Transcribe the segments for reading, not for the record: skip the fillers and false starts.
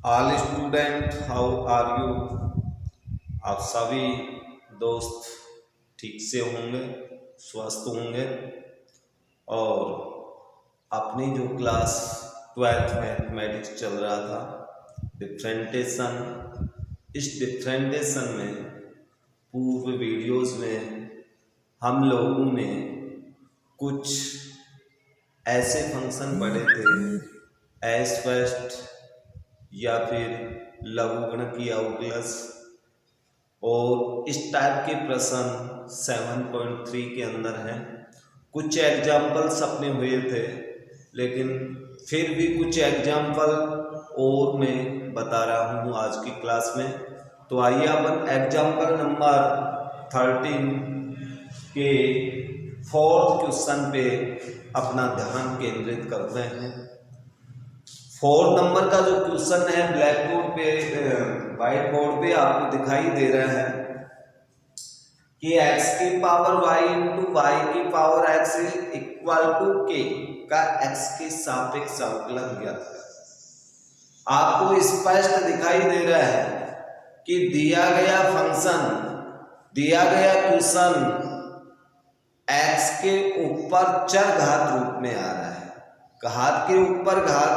All student how are you. आप सभी दोस्त ठीक से होंगे, स्वस्थ होंगे और अपनी जो क्लास 12th मैथमेटिक्स चल रहा था डिफरेंटेशन, इस डिफरेंटेशन में पूर्व वीडियोस में हम लोगों ने कुछ ऐसे फंक्शन पढ़े थे एस फर्स्ट या फिर लघुगणक या अवकलज, और इस टाइप के प्रश्न 7.3 के अंदर हैं। कुछ एग्जाम्पल्स अपने हुए थे, लेकिन फिर भी कुछ एग्जाम्पल और मैं बता रहा हूँ आज की क्लास में। तो आइए अपन एग्जाम्पल नंबर 13 के 4th क्वेश्चन पे अपना ध्यान केंद्रित करते हैं। 4 नंबर का जो क्वेश्चन है ब्लैक बोर्ड पे, व्हाइट बोर्ड पे आपको दिखाई दे रहा है कि x की पावर y इंटू y की power x equal to k का x के सापेक्ष अवकलन ज्ञात है। आपको स्पष्ट दिखाई दे रहा है कि दिया गया फंक्शन, दिया गया क्वेश्चन x के ऊपर चर घात रूप में आ रहा है, घात के ऊपर घात,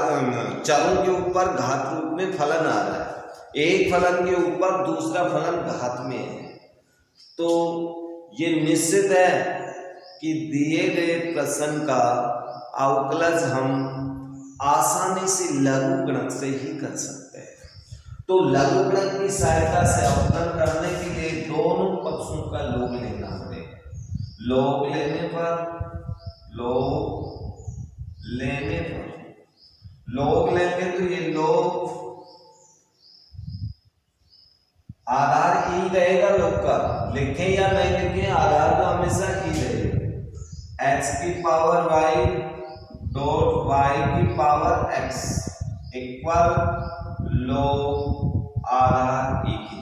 चरों के ऊपर घात रूप में फलन आ रहा है। एक फलन के ऊपर दूसरा फलन घात में है, तो ये निश्चित है कि दिए गए प्रश्न का अवकलज हम आसानी से लघुगणक से ही कर सकते हैं। तो लघुगणक की सहायता से अवकलन करने के लिए दोनों पक्षों का लॉग लेना पड़ेगा। लॉग लेने पर लॉग लेंगे तो ये लॉग आधार ई रहेगा लॉग का, लिखें या नहीं लिखें आधार तो हमेशा ई रहेगा। x की पावर y डॉट y की पावर x इक्वल लॉग आधार ई की।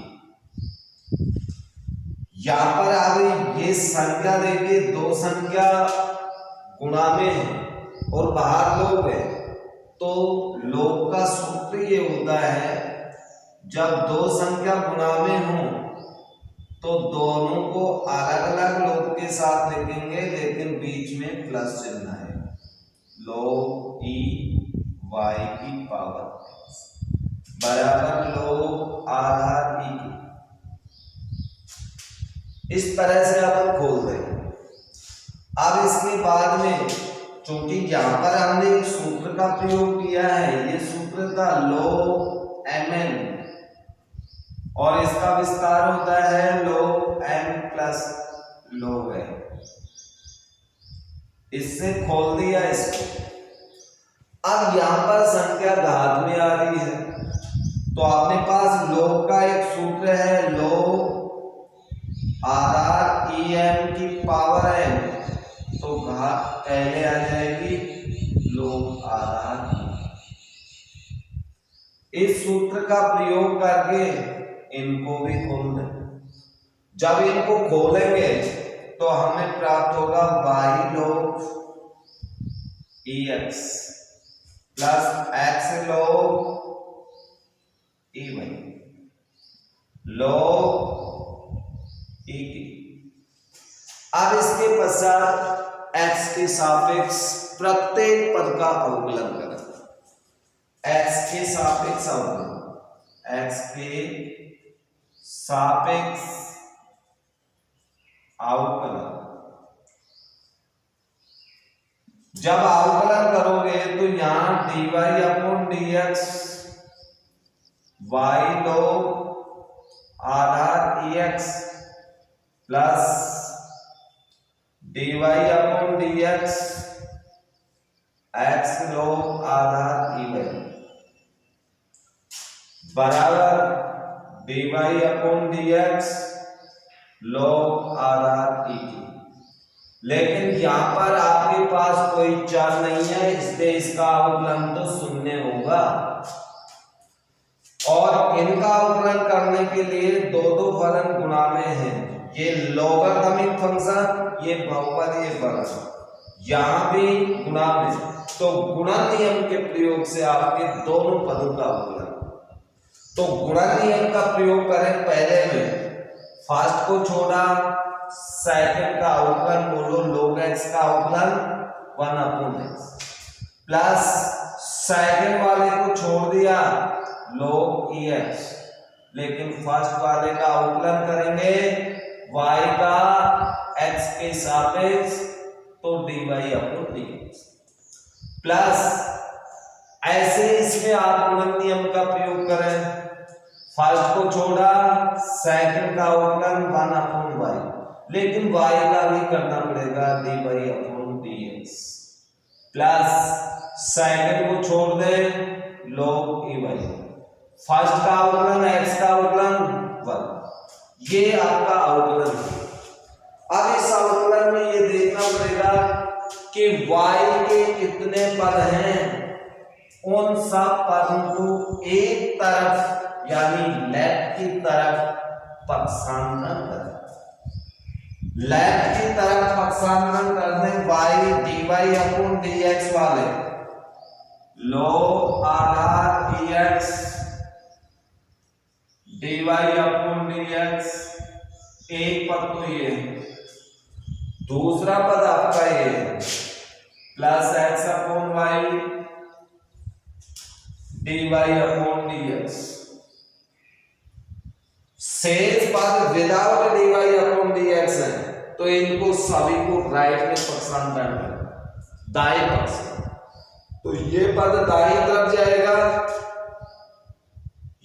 यहां पर आ गई ये संख्या, देखिए दो संख्या गुणा में है और बाहर लॉग है, तो लॉग का सूत्र ये होता है जब दो संख्या गुणा में हो तो दोनों को अलग अलग लॉग के साथ लिखेंगे, लेकिन बीच में प्लस चिन्ह है। लॉग ई वाई की पावर बराबर लॉग आधार ई की। इस तरह से अपन खोल दें। अब इसके बाद में चूंकि यहां पर हमने एक सूत्र का प्रयोग किया है, ये सूत्र था log mn और इसका विस्तार होता है log m plus log n। इससे खोल दिया इसको। अब यहां पर संख्या घात में आ रही है, तो अपने पास log का एक सूत्र है log आधार em की पावर n, तो घात पहले आ जाएगी log आधार। इस सूत्र का प्रयोग करके इनको भी खोल दें। जब इनको खोलेंगे तो हमें प्राप्त होगा y log ex plus x log ey log e की। अब इसके पश्चात x के सापेक्ष प्रत्येक पद का अवकलन करें। x के सापेक्ष अवकलन, x के सापेक्ष अवकलन। जब अवकलन करोगे तो यहां dy upon dx y log आधार ex plus dy upon dx x log आधार ey बराबर dy अपॉन dx log आधार e की। लेकिन यहां पर आपके पास कोई चर नहीं है, इसलिए इसका अवकलन तो शून्य होगा। और इनका अवकलन करने के लिए दो दो फलन गुणा में है, ये लॉगरिथमिक फंक्शन, ये बहुपदीय फंक्शन, यहां भी गुणा में, तो गुणा नियम के प्रयोग से आपके दोनों पदों का अवकलन तो गुणन नियम का प्रयोग करें पहले में, फर्स्ट को छोड़ा, सेकंड का अवकलन बोलो log x का अवकलन 1/x प्लस सेकंड वाले को छोड़ दिया log ex, लेकिन फर्स्ट वाले का अवकलन करेंगे y का x के सापेक्ष तो dy/dx प्लस ऐसे इसमें आप गुणन नियम का प्रयोग करें, फर्स्ट को छोड़ा, सेकंड का अवकलन 1/y, लेकिन y का भी करना पड़ेगा dy/dx प्लस सेकंड को छोड़ दे log e/, फर्स्ट का अवकलन x का अवकलन 1, ये आपका अवकलन है। अब इस अवकलन में ये देखना पड़ेगा कि y के कितने पद हैं, उन सब पदों को एक तरफ यानी लेफ्ट की तरफ पक्षांतरण करें। लेफ्ट की तरफ पक्षांतरण करने y dy/dx वाले log आधार ex dy/dx, एक पद तो ये, दूसरा पद आपका ये प्लस x/y dy/dx, शेष पद विदाउट dy/dx है, तो इनको सभी को राइट में पक्षांतरण करें, दाएं पक्ष, तो ये पद दाईं तरफ जाएगा,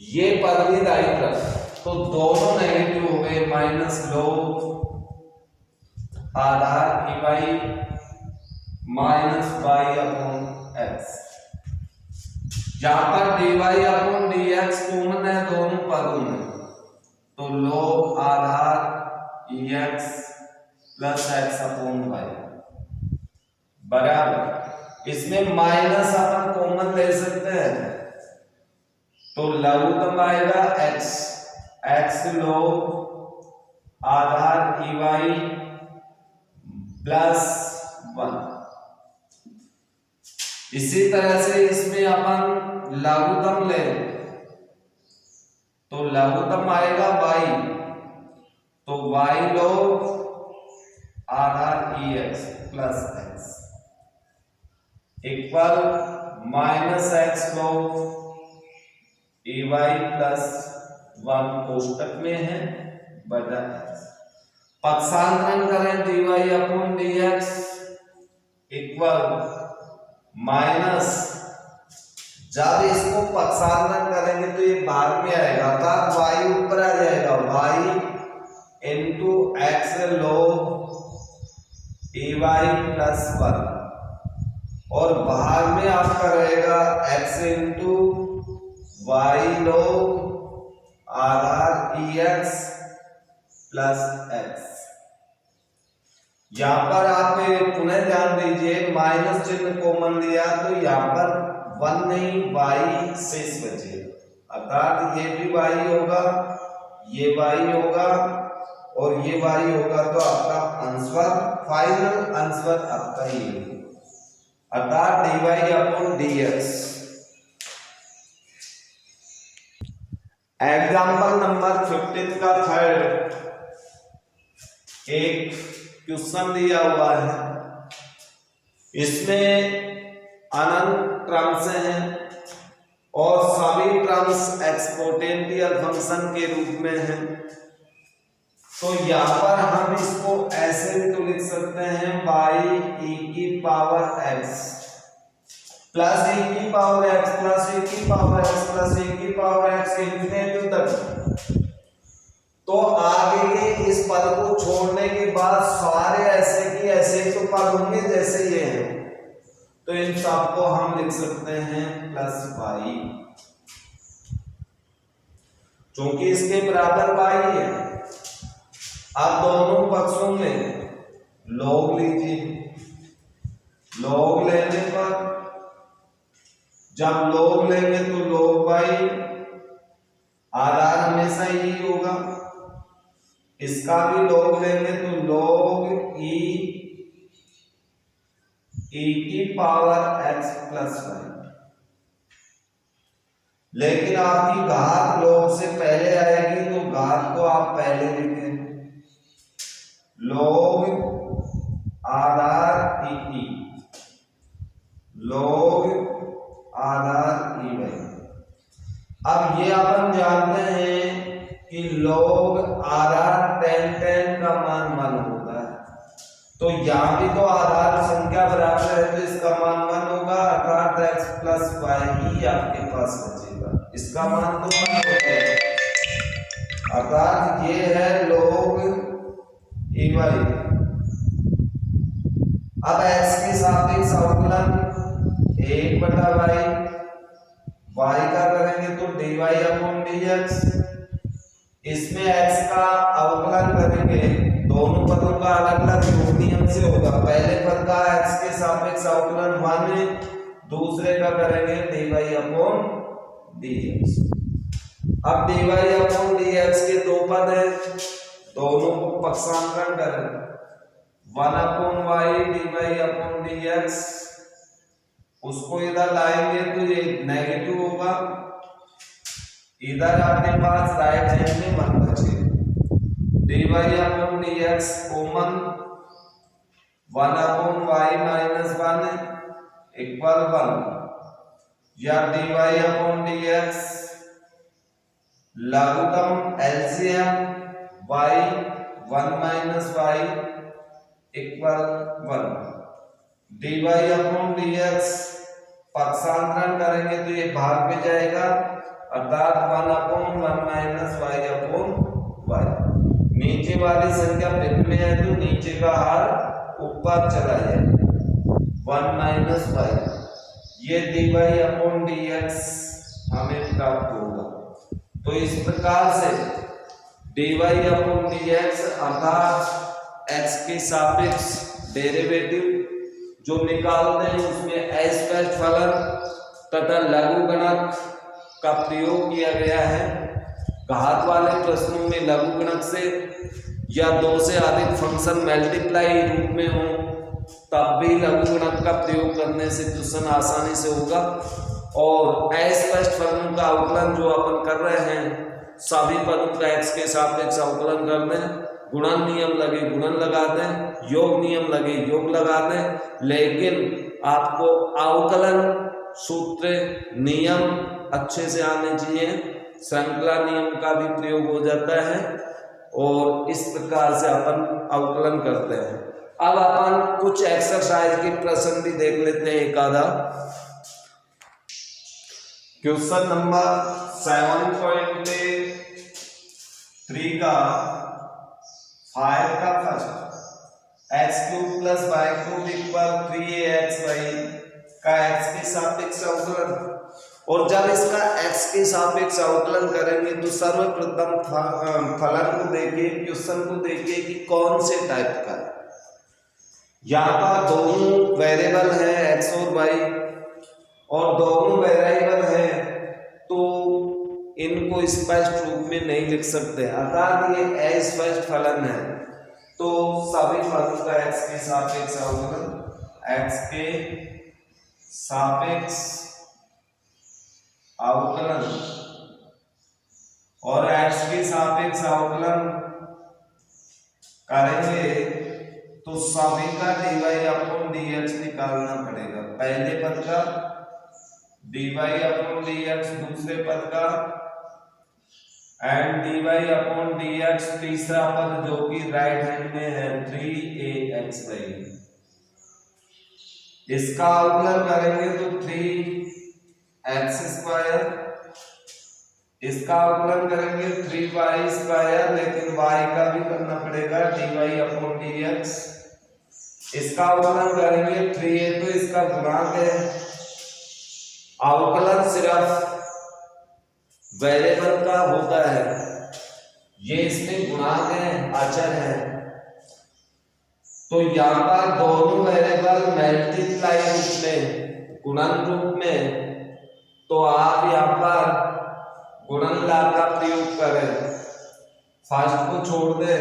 ये पद भी दाईं तरफ, तो दोनों नेगेटिव हो गए, माइनस log आधार e/y माइनस y/x, यहां पर dy/dx कॉमन है दोनों पदों में, तो log आधार ex प्लस x/y बराबर, इसमें माइनस अपन कॉमन ले सकते हैं, तो लघुत्तम आएगा x log आधार e/y प्लस 1। इसी तरह से इसमें अपन लघुत्तम ले, तो लघुत्तम आएगा y, तो y log आधार ex plus x equal minus x log ay plus 1 कोष्टक में है बटा x, पक्षांतरण करें dy/dx इक्वल माइनस, जब इसको पक्षांतरण करेंगे तो ये भाग में आएगा, अर्थात y ऊपर आ जाएगा, y into x log ay plus 1, और भाग में आपका रहेगा x इंटू y log आधार ex प्लस x। यहां पर आप पुनः ध्यान दीजिए, माइनस चिन्ह कॉमन लिया तो यहां पर 1 नहीं y शेष बचेगा, अर्थात ये भी y होगा, ये y होगा और ये y होगा, तो आपका आंसर, फाइनल आंसर आपका ये होगा, अर्थात dy/dx। एग्जाम्पल नंबर 15 का थर्ड एक क्वेश्चन दिया हुआ है, इसमें अनंत टर्म्स हैं और सभी टर्म्स एक्सपोनेंशियल फंक्शन के रूप में हैं, तो यहां पर हम इसको ऐसे भी तो लिख सकते हैं y e की पावर x प्लस e की पावर x प्लस e की पावर x प्लस e की पावर x इंफिनिटी तक। तो आगे के इस पद को छोड़ने के बाद सारे ऐसे की ऐसे तो पद होंगे जैसे ये हैं, तो इन सब को हम लिख सकते हैं प्लस y, क्योंकि इसके बराबर y है। अब दोनों पक्षों में log लीजिए, log लेने पर जब log लेंगे तो log y आधार हमेशा ही होगा, इसका भी log लेंगे तो log e की पावर x प्लस y, लेकिन आपकी घात log से पहले आएगी तो घात को आप पहले लिखें, log आधार ई, log आधार ई वाई। अब ये अपन जानते हैं कि log आधार tan का मान 1 होता है, तो यहाँ भी तो आधार संख्या बराबर है तो इसका मान 1 होगा, अर्थात x प्लस वाई ही आपके पास बचेगा, इसका मान तो 1 होगा, अर्थात ये है log ई वाई। अब x के सापेक्ष अवकलन 1/y, y का करेंगे तो dy अपॉन dx, इसमें x का अवकलन करेंगे, दोनों पदों का अलग अलग योग नियम से होगा, पहले पद का x के सापेक्ष अवकलन 1, दूसरे का करेंगे dy अपॉन dx। अब dy अपॉन dx के दो पद हैं, दोनों को पक्षांतरण करें, 1 upon y dy upon dx, उसको इधर लाएंगे तो ये नेगेटिव होगा, इधर आपके पास राइट हैंड में 1 बचेगा, dy upon dx common, 1 upon y minus 1 equal 1, या dy अपॉन dx लघुत्तम LCM y 1 minus y equal 1, dy upon dx पक्षांतरण करेंगे तो ये भाग में जाएगा, अर्थात 1 upon 1 minus y upon y, नीचे वाली संख्या भिन्न में है तो नीचे का हार ऊपर चला जाएगा, 1 माइनस y, ये dy अपॉन dx हमें प्राप्त होगा। तो इस प्रकार से dy अपॉन dx अर्थात x के सापेक्ष डेरिवेटिव जो निकालते हैं उसमें अस्पष्ट फलन तथा लघुगणक का प्रयोग किया गया है। घात वाले प्रश्नों में लघुगणक से या 2 से अधिक फंक्शन मल्टीप्लाई रूप में हो तब भी लघुगणक का प्रयोग करने से क्वेश्चन आसानी से होगा। और अस्पष्ट फलनों का अवकलन जो अपन कर रहे हैं, सभी पदों का x के सापेक्ष अवकलन कर दें, गुणन नियम लगे गुणन लगा दें, योग नियम लगे योग लगा दें, लेकिन आपको अवकलन सूत्र नियम अच्छे से आने चाहिए, श्रृंखला नियम का भी प्रयोग हो जाता है और इस प्रकार से अपन अवकलन करते हैं। अब अपन कुछ एक्सरसाइज के प्रश्न भी देख लेते हैं एक आधा। क्वेश्चन नंबर 7.3 का 5 का first x³ plus y³ equal 3axy का x के सापेक्ष अवकलन, और जब इसका x के सापेक्ष अवकलन करेंगे तो सर्वप्रथम फलन को देखिए, क्वेश्चन को देखिए कि कौन से टाइप का है। यहाँ पर दोनों वेरिएबल है x और y और दोनों वेरिएबल है तो इनको स्पष्ट रूप में नहीं लिख सकते, अर्थात ये अस्पष्ट फलन है। तो सभी पदों का x के सापेक्ष अवकलन, x के सापेक्ष अवकलन और x के सापेक्ष अवकलन करेंगे तो सभी का dy अपॉन dx निकालना पड़ेगा। पहले पद का dy अपॉन dx, दूसरे पद का एंड dy अपॉन dx, तीसरा पद जो कि राइट हैंड में है 3axy। इसका अवकलन करेंगे तो 3x², इसका अवकलन करेंगे 3y², लेकिन y का भी करना पड़ेगा dy अपॉन dx। इसका अवकलन करेंगे 3a, तो इसका गुणांक है। अवकलन सिर्फ वेरिएबल का होता है, ये इसमें गुणांक है, अचर है। तो यहाँ पर दोनों वेरिएबल मल्टीप्लाई रूप में, गुणन रूप में, तो आप यहाँ पर गुणन ला का प्रयोग करें, फर्स्ट को छोड़ दें,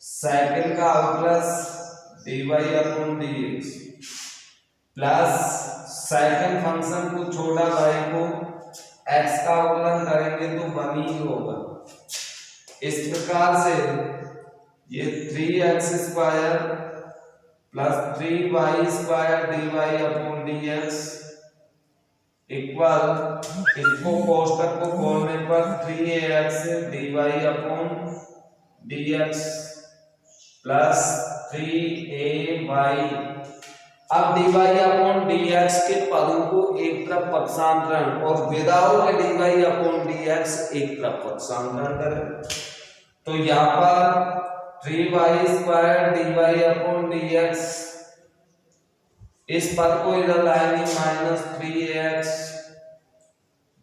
सेकंड का plus dy upon dx plus second function को छोड़ा y को x का अवकलन करेंगे तो 1 ही होगा। इस प्रकार से ये 3x² plus 3y² dy/dx equal, इसको कोष्टक को खोलने पर 3ax dy/dx प्लस 3ay। अब dy/dx के पदों को एक तरफ पक्षांतरण और विदाउट dy/dx एक तरफ पक्षांतरण करें तो यहाँ पर 3y² dy/dx, इस पद को इधर लाएंगे minus 3ax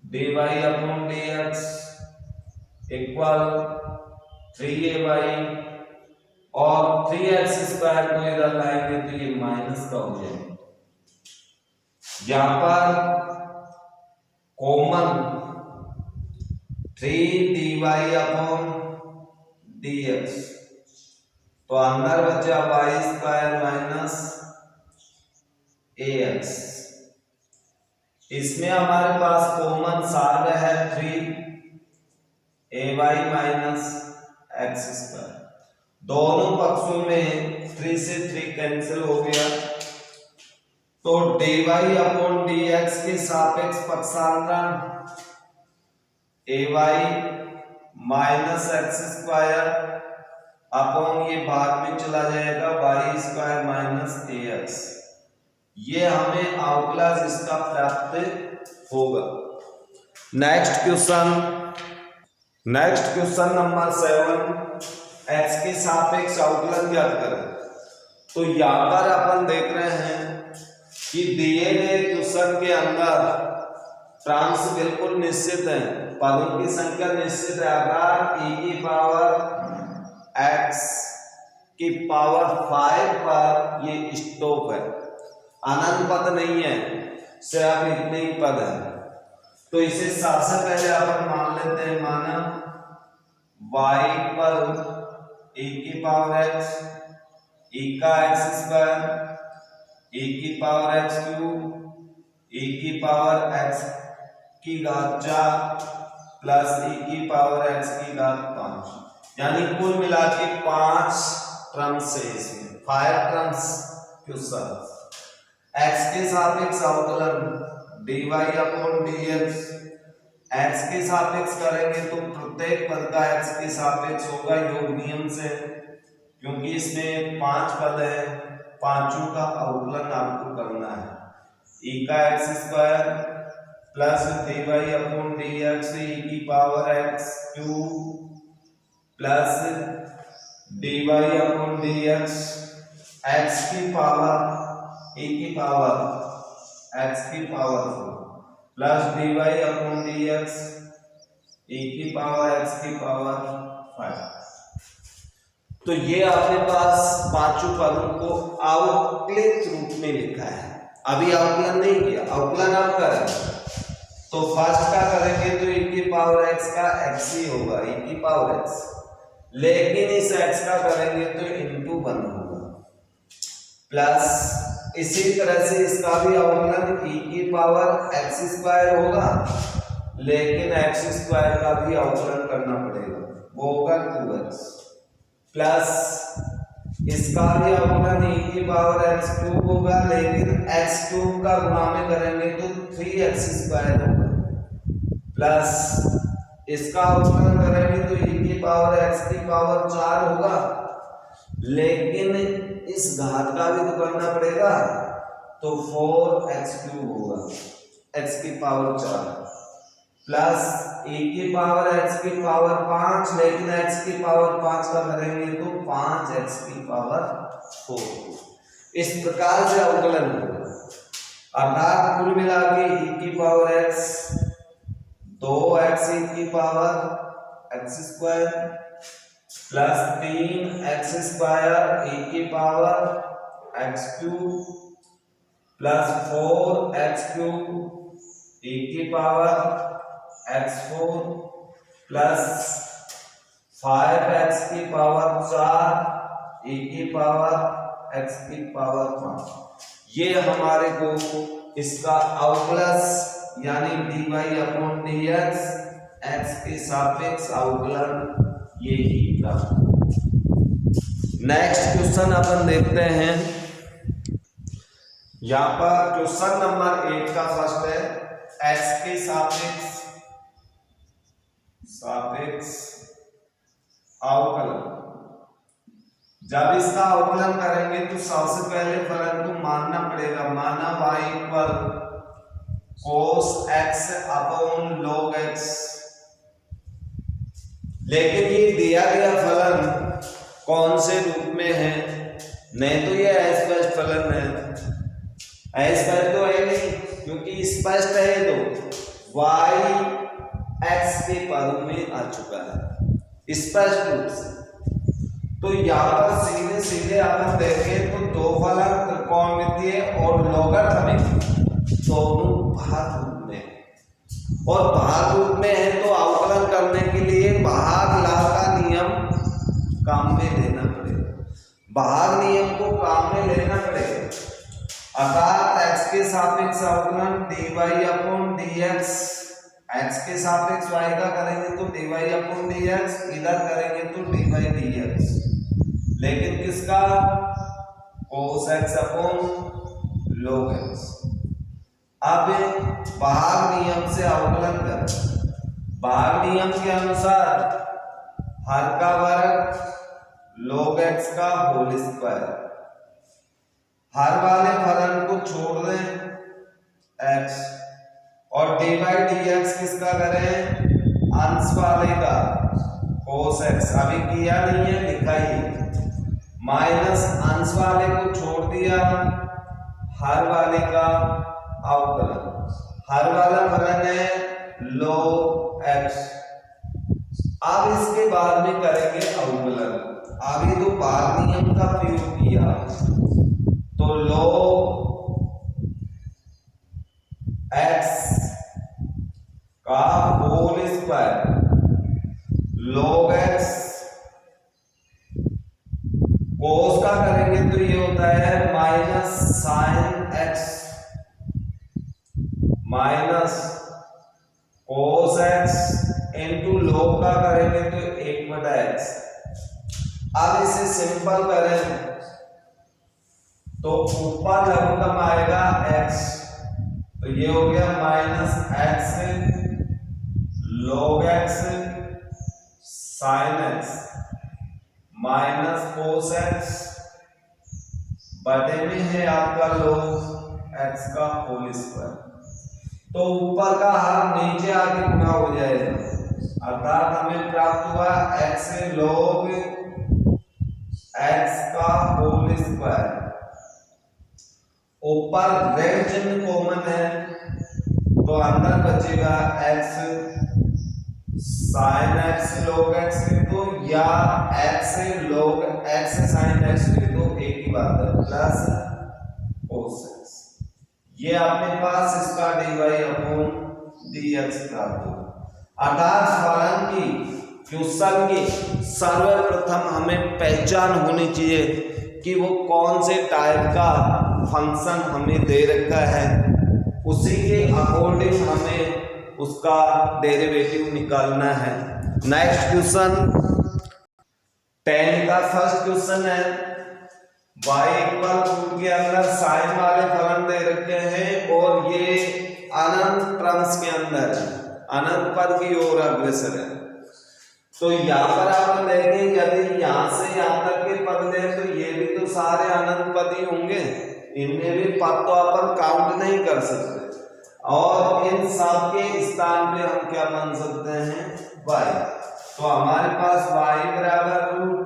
dy/dx equal 3ay और 3x² को इधर लाएंगे तो ये माइनस का हो जाएगा। यहां पर कॉमन 3 dy/dx तो अंदर बचा y² माइनस ax। इसमें हमारे पास कॉमन सार है 3ay माइनस x²। दोनों पक्षों में 3 से 3 कैंसिल हो गया तो dy/dx के सापेक्ष पक्षांतरण ay माइनस x² अपॉन ये भाग में चला जाएगा y² माइनस ax। ये हमें अवकलज इसका प्राप्त होगा। नेक्स्ट क्वेश्चन नंबर 7, x के सापेक्ष अवकलन ज्ञात करें। तो यहां पर अपन देख रहे हैं कि दिए गए क्वेश्चन के अंदर टर्म्स बिल्कुल निश्चित है, पदों की संख्या निश्चित है। अगर e की पावर x की पावर 5 पर ये स्टॉप है, अनंत पद नहीं है, सिर्फ इतने ही पद है, तो इसे सबसे पहले अपन मान लेते हैं माना y पर e की पावर x, e का x², e की पावर x³, e की पावर x की घात 4 प्लस e की पावर x की घात 5, यानी कुल मिला के 5 टर्म्स है इसमें, 5 टर्म्स क्वेश्चन। x के सापेक्ष अवकलन dy/dx, x के सापेक्ष करेंगे तो प्रत्येक पद का x के सापेक्ष होगा योग नियम से, क्योंकि इसमें 5 पद है, पांचों का अवकलन आपको करना है। e का x² प्लस dy/dx e की power x³ plus dy/dx x की पावर e की पावर x की पावर 4 प्लस dy/dx e की पावर x की पावर 5। तो ये आपके पास पांचों पदों को अवकलित रूप में लिखा है, अभी अवकलन नहीं किया, अवकलन आप करें तो फर्स्ट का करेंगे तो e की पावर x का x ही होगा, e की पावर x, लेकिन इस x का करेंगे तो इंटू 1 होगा, प्लस इसी तरह से इसका भी अवकलन e की पावर x² होगा, लेकिन x² का भी अवकलन करना पड़ेगा, वो होगा 2x, प्लस इसका भी अवकलन e की पावर x³ होगा, लेकिन x³ का गुणा में करेंगे तो 3x² होगा, प्लस इसका अवकलन करेंगे तो e की पावर x की पावर 4 होगा, लेकिन इस घात का भी तो करना पड़ेगा, तो 4x³ होगा, x की पावर 4 प्लस e की पावर x की पावर 5, लेकिन x की पावर 5 का करेंगे तो 5x की पावर 4। इस प्रकार से अवकलन होगा, अर्थात कुल मिला के e की पावर x 2x e की power x² plus 3x² e की power x³ plus 4x³ e की पावर x4 प्लस 5x की पावर 4 e की पावर x की पावर 5। ये हमारे को इसका अवकलज यानी dy/dx x के सापेक्ष अवकलन ये ही था। नेक्स्ट क्वेश्चन अपन देखते हैं। यहां पर क्वेश्चन नंबर 8 का फर्स्ट है x के सापेक्ष अवकलन। जब इसका अवकलन करेंगे तो सबसे पहले फलन को मानना पड़ेगा। माना y cos x upon log x। लेकिन ये दिया गया फलन कौन से रूप में है? नहीं तो ये अस्पष्ट फलन है। अस्पष्ट तो है नहीं, क्योंकि स्पष्ट है तो y x के पद में आ चुका है स्पष्ट रूप से। तो यहाँ पर सीधे सीधे अपन देखें तो दो फलन त्रिकोणमितीय और लॉगरिथमिक दोनों भाग रूप में, और भाग रूप में है तो अवकलन करने के लिए भाग लाभ का नियम काम में लेना पड़ेगा। भाग नियम को काम में लेना पड़ेगा। अर्थात x के सापेक्ष अवकलन dy/dx, x के सापेक्ष y का करेंगे तो dy/dx, इधर करेंगे तो dy/dx। लेकिन किसका? cos x upon log x। अब भाग नियम से अवकलन करें। भाग नियम के अनुसार हर का वर्ग log x का होल स्क्वायर। हर वाले फलन को छोड़ दें x, और dy/dx किसका करें? अंश वाले का cos x। अभी किया नहीं है, लिखा ही माइनस अंश वाले को छोड़ दिया, हर वाले का अवकलन। हर वाला फलन है log x। अब इसके बाद में करेंगे अवकलन। अभी तो भाग नियम का प्रयोग किया तो log x का whole square, log x cos का करेंगे तो ये होता है minus sine x minus cos x into log का करेंगे तो 1/x। अब इसे सिंपल करें तो ऊपर लघुत्तम आएगा x, तो ये हो गया minus x log x sine x minus cos x बटे में है आपका log x का होल स्क्वायर। तो ऊपर का हर नीचे आके गुना हो जाएगा, अर्थात हमें प्राप्त हुआ x log x का होल स्क्वायर। ऊपर ऋण चिन्ह कॉमन है तो अंदर बचेगा x sine x log x तो, या x log x sine x तो एक ही बात है, प्लस cos x। ये अपने पास इसका dy/dx प्राप्त होगा। अर्थात फलन की क्वेश्चन की सर्वप्रथम हमें पहचान होनी चाहिए कि वो कौन से टाइप का फंक्शन हमें दे रखा है, उसी के अकॉर्डिंग हमें उसका डेरिवेटिव निकालना है। नेक्स्ट क्वेश्चन 10 का फर्स्ट क्वेश्चन है y इक्वल रूट के अंदर साइन वाले फलन दे रखे हैं और ये अनंत क्रम्स के अंदर अनंत पद की ओर अग्रसर है। तो यहाँ पर आप देखें यदि यहाँ से यहाँ तक के पद लें तो ये भी तो सारे अनंत पद ही होंगे, इनमें भी पद तो अपन काउंट नहीं कर सकते, और इन सब के स्थान पे हम क्या मान सकते हैं? y। तो हमारे पास y बराबर root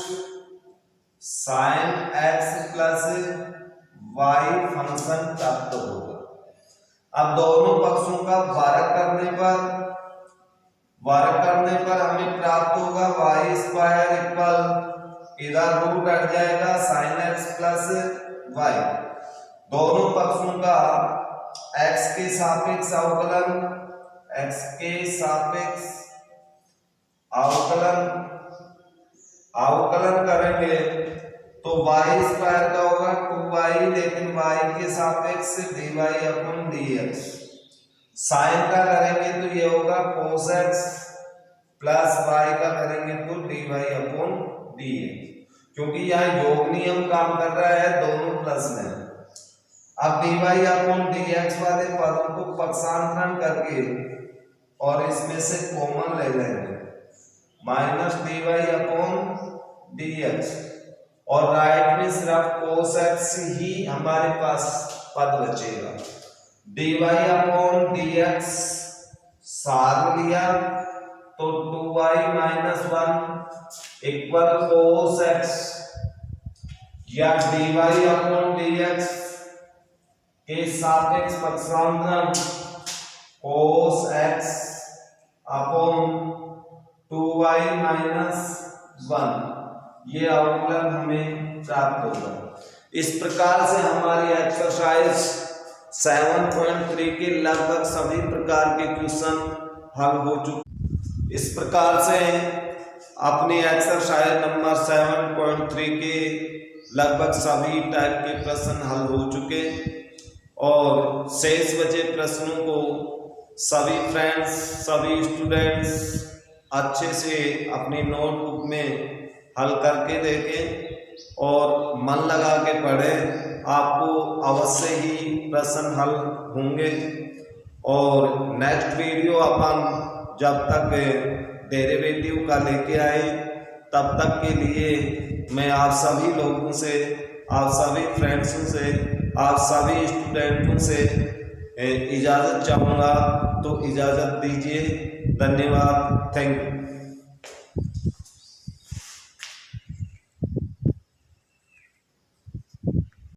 sine x plus y function प्राप्त होगा। अब दोनों पक्षों का वर्ग करने पर हमें प्राप्त होगा y स्क्वायर इक्वल, इधर रूट हट जाएगा साइन x प्लस y। दोनों पक्षों का x के सापेक्ष अवकलन करेंगे तो वाई स्क्वायर का होगा 2y, लेकिन y के सापेक्ष dy/dx। साइन का करेंगे तो ये होगा cos x प्लस y का करेंगे तो dy/dx, क्योंकि यहाँ योग नियम काम कर रहा है, दोनों प्लस में। अब dy/dx वाले पदों को पक्षांतरण करके और इसमें से कॉमन ले लेंगे, माइनस dy/dx, और राइट में सिर्फ cos x ही हमारे पास पद बचेगा। dy/dx सार लिया तो 2y - 1 इक्वल cos x, या dy/dx के सापेक्ष पक्षांतरण cos x अपॉन 2y - 1, ये अवकलन हमें प्राप्त होगा। इस प्रकार से हमारी एक्सरसाइज 7.3 के लगभग सभी प्रकार के क्वेश्चन हल हो चुके। इस प्रकार से अपनी एक्सरसाइज नंबर 7.3 के लगभग सभी टाइप के प्रश्न हल हो चुके, और शेष बचे प्रश्नों को सभी फ्रेंड्स, सभी स्टूडेंट्स अच्छे से अपनी नोटबुक में हल करके देखें और मन लगा के पढ़ें, आपको अवश्य ही प्रश्न हल होंगे। और नेक्स्ट वीडियो अपन जब तक डेरिवेटिव का लेके आए, तब तक के लिए मैं आप सभी लोगों से, आप सभी फ्रेंड्सों से, आप सभी स्टूडेंटों से इजाज़त चाहूँगा। तो इजाज़त दीजिए। धन्यवाद। Thank you.